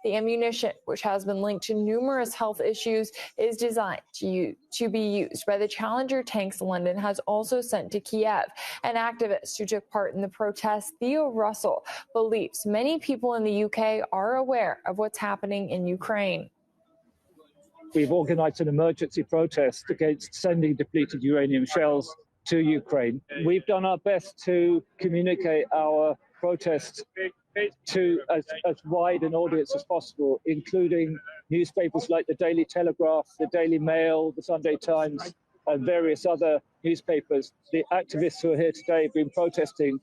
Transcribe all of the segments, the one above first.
The ammunition, which has been linked to numerous health issues, is designed to be used by the Challenger tanks London has also sent to Kiev. An activist who took part in the protests, Theo Russell, believes many people in the UK are aware of what's happening in Ukraine. We've organized an emergency protest against sending depleted uranium shells to Ukraine. We've done our best to communicate our protest to as wide an audience as possible, including newspapers like the Daily Telegraph, the Daily Mail, the Sunday Times, and various other newspapers. The activists who are here today have been protesting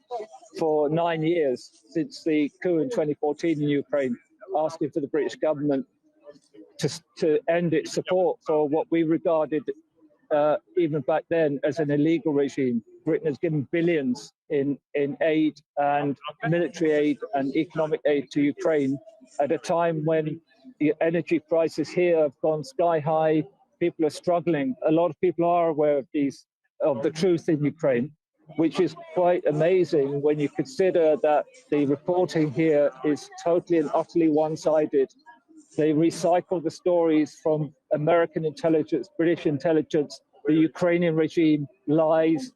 for 9 years since the coup in 2014 in Ukraine, asking for the British government to end its support for what we regarded even back then as an illegal regime. Britain has given billions in aid and military aid and economic aid to Ukraine at a time when the energy prices here have gone sky high. People are struggling. A lot of people are aware of the truth in Ukraine, which is quite amazing when you consider that the reporting here is totally and utterly one-sided. They recycle the stories from American intelligence, British intelligence. The Ukrainian regime lies.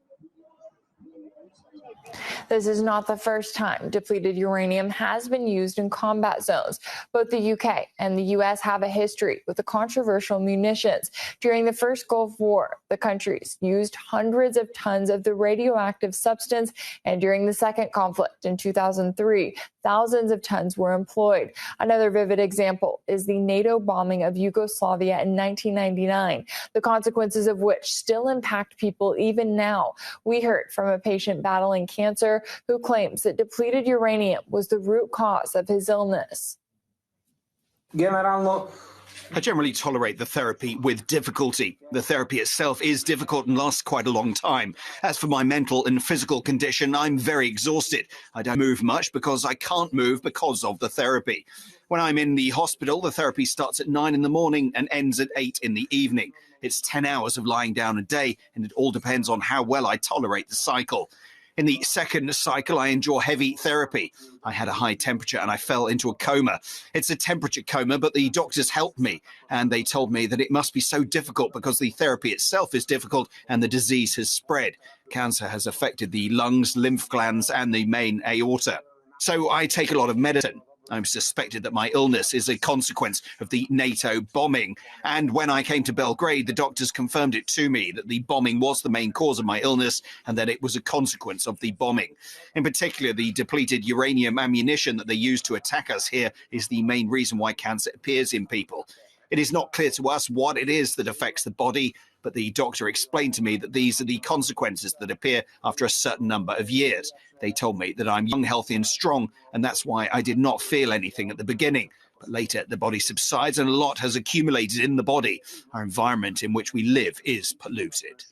This is not the first time depleted uranium has been used in combat zones. Both the UK and the US have a history with the controversial munitions. During the first Gulf War, the countries used hundreds of tons of the radioactive substance, and during the second conflict in 2003, thousands of tons were employed. Another vivid example is the Nato bombing of Yugoslavia in 1999, the consequences of which still impact people even now. We heard from a patient battling cancer who claims that depleted uranium was the root cause of his illness. I generally tolerate the therapy with difficulty. The therapy itself is difficult and lasts quite a long time. As for my mental and physical condition, I'm very exhausted. I don't move much because I can't move because of the therapy. When I'm in the hospital, the therapy starts at 9 in the morning and ends at 8 in the evening. It's 10 hours of lying down a day, and it all depends on how well I tolerate the cycle. In the second cycle, I endure heavy therapy. I had a high temperature and I fell into a coma. It's a temperature coma, but the doctors helped me, and they told me that it must be so difficult because the therapy itself is difficult and the disease has spread. Cancer has affected the lungs, lymph glands, and the main aorta. So I take a lot of medicine. I'm suspected that my illness is a consequence of the Nato bombing. And when I came to Belgrade, the doctors confirmed it to me that the bombing was the main cause of my illness and that it was a consequence of the bombing. In particular, the depleted uranium ammunition that they used to attack us here is the main reason why cancer appears in people. It is not clear to us what it is that affects the body, but the doctor explained to me that these are the consequences that appear after a certain number of years. They told me that I'm young, healthy and strong, and that's why I did not feel anything at the beginning. But later, the body subsides and a lot has accumulated in the body. Our environment in which we live is polluted.